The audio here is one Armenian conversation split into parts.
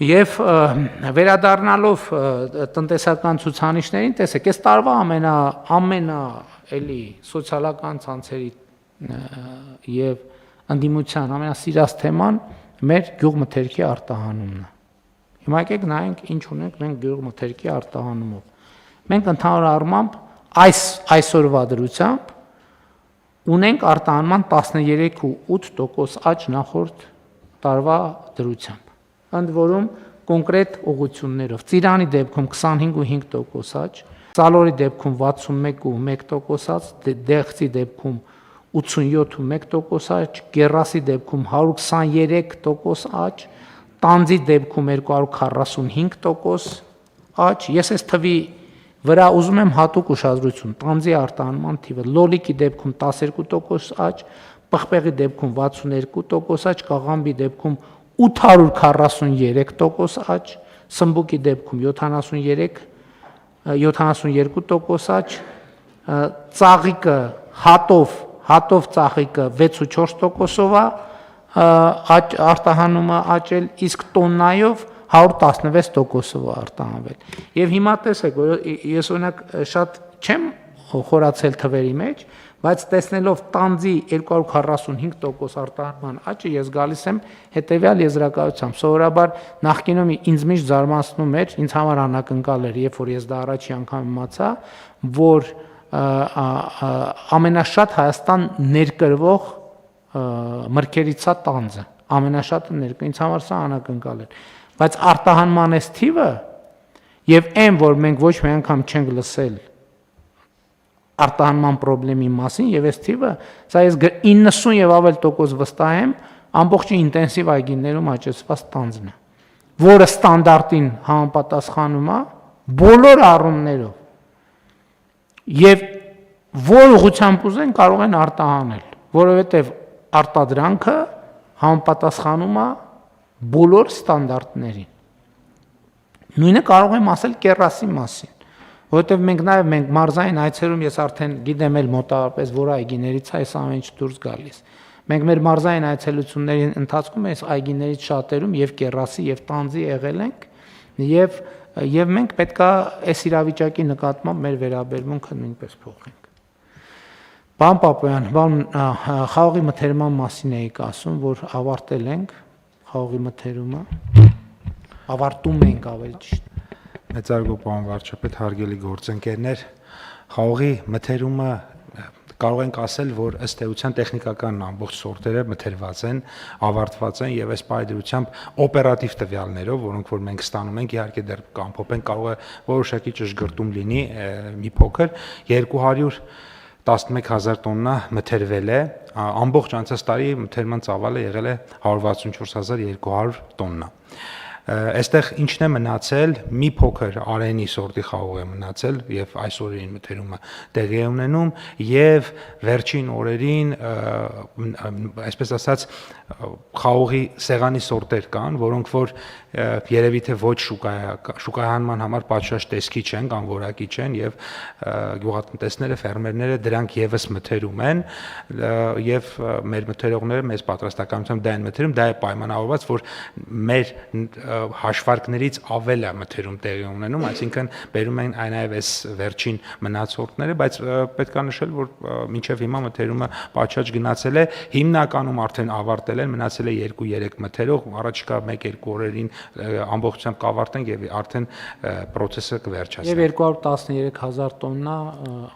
Եվ վերադառնալով տնտեսական ցուցանիշներին, տեսեք, այս տարվա ամենա էլի սոցիալական ցանցերի եւ ընդդիմության ամենասիրած թեման մեր գյուղմթերքի արտահանումն է։ Հիմա եկեք նայենք ինչ ունենք մենք գյուղմթերքի արտահանումով։ Մենք ընդհանուր առմամբ այսօրվա դրությամբ ունենք արտահանման 13.8% աճ նախորդ տարվա դրությամբ։ Ընդ որում կոնկրետ ուղղություններով ծիրանի դեպքում 25.5% աճ, սալորի դեպքում 61.1% աճ, դեղցի դեպքում 87.1% աճ, կեռասի դեպքում 123% աճ, տանձի դեպքում 245% աճ։ Ես այս թվի վրա ուզում եմ հատուկ ուշադրություն, տանձի արտահանման թիվը, լոլիկի դեպքում 12% աճ, պղպեղի դեպքում 62% աճ, կաղամբի դեպքում 843% աճ, սմբուկի դեպքում 72% աճ, ծաղիկը հատով ծաղիկը 6.4%-ով է արտահանումը աճել, իսկ տոննայով 116%-ով է արտահանվել։ Եվ հիմա տեսեք, որ ես օրինակ շատ չեմ խորացել թվերի մեջ, բայց տեսնելով տանձի 245% արտահանման աճը ես գալիս եմ հետևյալ եզրակացությամբ։ Սովորաբար նախկինում ինձ միշտ զարմացնում էր, ինձ համար անակնկալ էր, երբ որ ես դա առաջի անգամ իմացա, որ ամենաշատ Հայաստան ներկրվող մրգերից է տանձը, ամենաշատը ինձ համար սա անակնկալ էր, բայց արտահանման այս թիվը եւ այն, որ մենք ոչ մի անգամ չենք լսել արտահանման խնդրի մասին եւ այս թիվը, սա ես 90 եւ ավել տոկոս վստահ եմ, ամբողջ ինտենսիվ այգիներում աճեցված տանձն է, որը ստանդարտին համապատասխանում է բոլոր առումներով։ Եվ որ ուղղությամբ ուզեն կարող են արտահանել, որովհետեւ արտադրանքը համապատասխանում է բոլոր ստանդարտներին։ Նույնը կարող եմ ասել կեռասի մասին, որովհետև մենք մարզային այցերում ես արդեն գիտեմ էլ մոտավորապես որ այգիներից է այս ամեն ինչ դուրս գալիս։ Մենք մեր մարզային այցելությունների ընթացքում այս այգիներից շատերում եւ կեռասի եւ տանձի եղել ենք եւ մենք պետքա այս իրավիճակի նկատմամբ մեր վերաբերմունքը նույնպես փոխենք։ Պարոն Պապոյան, խաղողի մթերման մասին էիք ասում, որ ավարտել ենք խաղողի մթերումը, ավարտում ենք ավելի ճիշտ։ Մեծարգո պարոն վարչապետ, հարգելի գործընկերներ, խաղողի մթերումը կարող ենք ասել, որ ըստ էության տեխնիկական ամբողջ սորտերը մթերված են, ավարտված են եւ այս պայմանությամբ օպերատիվ տվյալներով, որոնք որ մենք ստանում ենք, իհարկե դեռ կամփոփեն, կարող է որոշակի ճշգրտում լինի մի փոքր 211,000 տոննա մթերվել է, ամբողջ անցած տարի մթերման ծավալը եղել է 164,200 տոննա։ Այստեղ ինչն է մնացել, մի փոքր արենի սորտի խաղող է մնացել եւ այս օրերին մթերումը տեղի է ունենում եւ վերջին օրերին այսպես ասած խաղողի սեղանի սորտեր կան, որոնք որ երևի թե ոչ շուկայահանման համար պատշաճ տեսքի չեն կամ որակի չեն եւ գյուղատնտեսները, ֆերմերները դրանք եւս մթերում են եւ մեր մթերողները մեծ պատրաստականությամբ դա են մթերում, դա է պայմանավորված, որ մեր հաշվարկներից ավել է մթերում տեղի ունենում, այսինքն բերում են այնայև այս վերջին մնացորդները, բայց պետք է նշել, որ մինչև հիմա մթերումը պատշաճ գնացել է, հիմնականում արդեն ավարտել են, մնացել է 2-3 մթերող, առաջիկա 1-2 օրերին ամբողջությամբ կավարտենք եւ արդեն process-ը կվերջացնենք։ Եվ 213,000 տոննա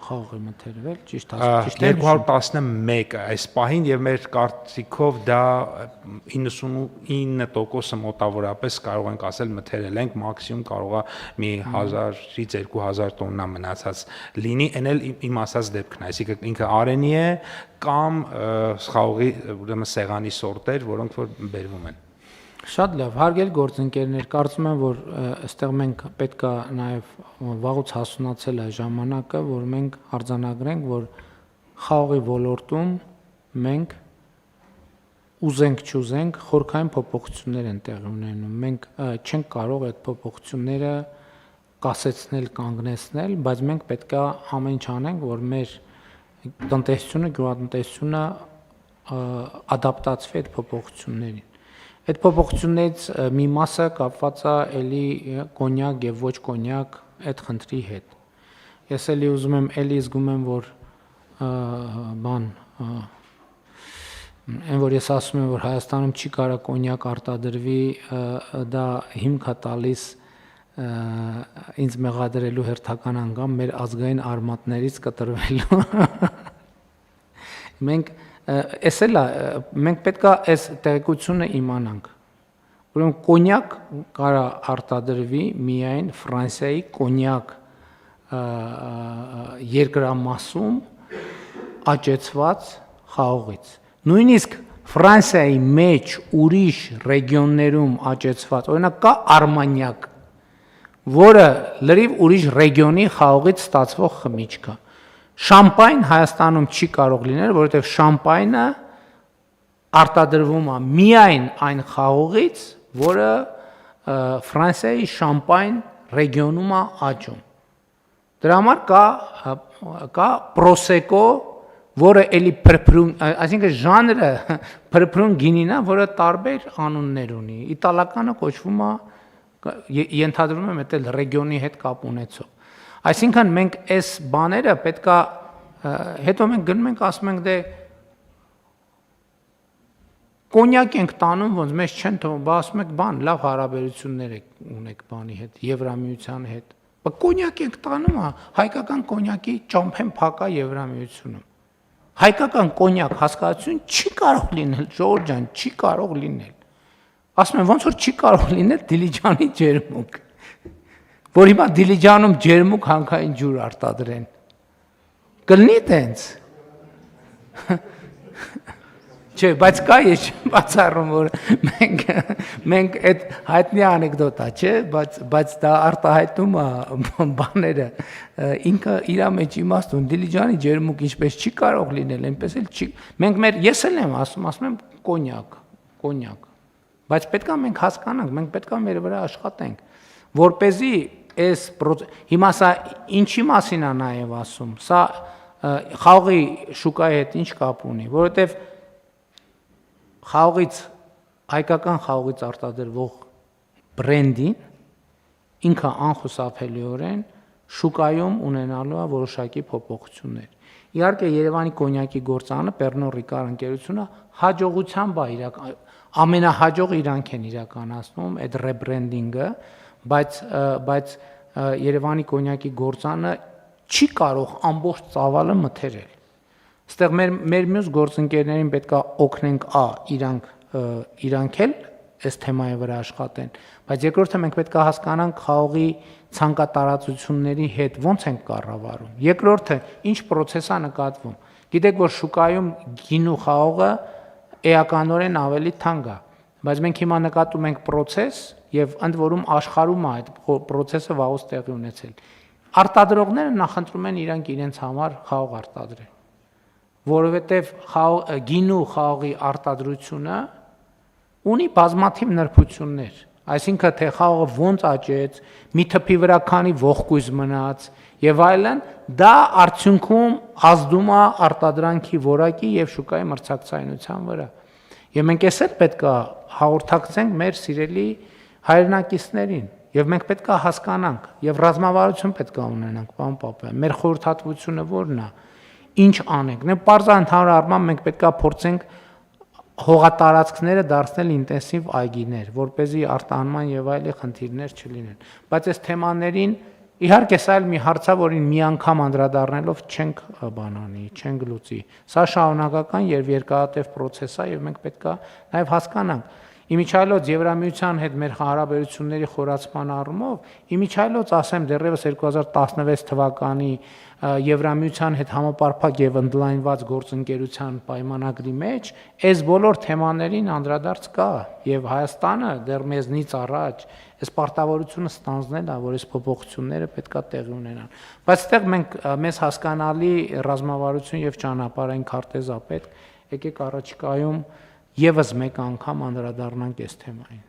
խաղող է մթերվել, ճիշտ է։ 211 այս պահին եւ մեր կարծիքով դա 99% մոտավորապես կարող ենք ասել մթերել ենք, մաքսիմում կարող է մի 1000-ից 2000 տոննա մնացած լինի, այն էլ իմ ասած դեպքն է, այսինքն ինքը արենի է կամ խաղողի ուրեմն սեղանի սորտեր, որոնք որ բերվում են։ Շատ լավ, հարգելի գործընկերներ, կարծում եմ, որ այստեղ մենք պետքա նաև վաղուց հասունացել է ժամանակը, որ մենք արձանագրենք, որ խաղողի ոլորտում մենք ուզենք չուզենք խորքային փոփոխություններ են տեղի ունենում։ Մենք չենք կարող այդ փոփոխությունները կասեցնել, կանգնեցնել, բայց մենք պետքա ամեն ինչ անենք, որ մեր տնտեսությունը, գյուղատնտեսությունը ադապտացվի այդ փոփոխություններին։ Այդ փոփոխություններից մի մասը կապված է էլի կոնյակ եւ ոչ կոնյակ այդ խնդրի հետ։ Ես էլի ուզում եմ էլի զգում եմ, որ այն որ ես ասում եմ, որ Հայաստանում չի կարող կոնյակ արտադրվի, դա հիմք է տալիս ինձ մեղադրելու հերթական անգամ մեր ազգային արմատներից կտրվելու։ Մենք մենք պետքա այս տեղեկությունը իմանանք։ Ուրեմն կոնյակ կարա արտադրվի միայն Ֆրանսիայի կոնյակ երկրամասում աճեցված խաղողից։ Նույնիսկ Ֆրանսիայի մեջ ուրիշ ռեգիոններում աճեցված, օրինակ կա արմանյակ, որը լրիվ ուրիշ ռեգիոնի խաղողից ստացվող խմիչք է։ Շամպայն Հայաստանում չի կարող լինել, որովհետև շամպայնը արտադրվում է միայն այն խաղողից, որը Ֆրանսիայի շամպայն ռեգիոնում է աճում։ Դրա համար կա պրոսեկո, որը էլի փրփրուն, այսինքն ժանրը փրփրուն գինին է, որը տարբեր անուններ ունի։ Իտալականը կոչվում է, ենթադրում եմ, դա ռեգիոնի հետ կապ ունեցող։ Այսինքն մենք այս բաները պետքա հետո մենք գնում ենք ասում ենք դե կոնյակ ենք տանում, ոնց մեզ չեն թվում, բա ասում եք բան, լավ հարաբերություններ ունեք բանի հետ, Եվրամիության հետ։ Բա կոնյակ ենք տանում, հայկական կոնյակի ճամփեն փակա Եվրամիությունում։ Հայկական կոնյակ հասկացություն չի կարող լինել, Ժողովուրդ ջան, չի կարող լինել։ Ասում եմ ոնց որ չի կարող լինել Դիլիջանի ջերմուկ, որ հիմա Դիլիջանում ջերմուկ հանքային ջուր արտադրեն։ Կլինի տենց։ Չէ, բայց կա ես բացառում, որ մենք այդ հայտնի անեկդոտա, չէ, բայց դա արտահայտում է բաները, ինքը իր մեջ իմաստ ունի, Դիլիջանի ջերմուկ ինչպես չի կարող լինել, այնպես էլ չի։ Մենք ես էլ եմ ասում եմ կոնյակ։ Բայց պետք է մենք հասկանանք, մենք պետք է մեր վրա աշխատենք, որպեսզի այս հիմա սա ինչի մասին է նաև ասում, սա խաղողի շուկայի հետ ինչ կապ ունի, որովհետև հայկական խաղողից արտադրվող բրենդին ինքը անխուսափելիորեն շուկայում ունենալու է որոշակի փոփոխություններ։ Իհարկե Երևանի կոնյակի գործարանը Pernod Ricard ընկերությունը հաջողությամբ է ամենահաջող իրանք են իրականացնում այդ ռեբրենդինգը, բայց Երևանի կոնյակի գործարանը չի կարող ամբողջ ծավալը մթերել։ Այստեղ մեր մյուս գործընկերներին պետքա օգնենք իրանք էլ այս թեմայի վրա աշխատեն, բայց երկրորդը մենք պետքա հասկանանք խաղողի ցանկատարածությունների հետ ոնց ենք կառավարում։ Երկրորդը ինչ process է նկատվում։ Գիտեք, որ շուկայում գինու խաղողը էականորեն ավելի թանկ է, բայց մենք հիմա նկատում ենք process եւ ընդ որում աշխարհում է այդ process-ը վաղուց տեղի ունեցել։ Արտադրողները նախընտրում են իրենց համար խաղող արտադրել, որովհետև գինու խաղողի արտադրությունը ունի բազմաթիվ նրբություններ, այսինքն թե խաղողը ոնց աճեց, մի թփի վրա քանի ողկույզ մնաց եւ այլն, դա արդյունքում ազդում է արտադրանքի որակի եւ շուկայի մրցակցայնության վրա։ Եվ մենք էս էլ պետք է հաղորդակցենք մեր սիրելի հայրենակիցներին, եւ մենք պետք է հասկանանք եւ ռազմավարություն պետք է ունենանք, պարոն Պապյան։ Մեր խորհրդատվությունը ո՞րն է, ինչ անենք։ Դե պարզ ընդհանուր առմամբ մենք պետք է փորձենք հողատարածքները դարձնել ինտենսիվ այգիներ, որպեսզի արտահանման եւ այլ խնդիրներ չլինեն։ Բայց այս թեմաներին իհարկե սա էլ մի հարց է, որին մի անգամ անդրադառնալով չենք բանանի, չենք լուծի։ Սա շարունակական եւ երկարատև process է եւ մենք պետք է նաեւ հասկանանք։ Իմիջիայլոց Եվրամիության հետ մեր հարաբերությունների խորացման առումով, իմիջիայլոց ասեմ դեռևս 2016 թվականի Եվրամիության հետ համապարփակ եւ ընդլայնված գործընկերության պայմանագրի մեջ այս բոլոր թեմաներին անդրադարձ կա եւ Հայաստանը դեռ մեզնից առաջ այս պարտավորությունը ստանձնել է, որ այս փոփոխությունները պետքա տեղի ունենան։ Բայց այդտեղ մեզ հասկանալի ռազմավարություն եւ ճանապարհային քարտեզ է պետք, եկեք առաջիկայում եւս մեկ անգամ անդրադառնանք այս թեմային։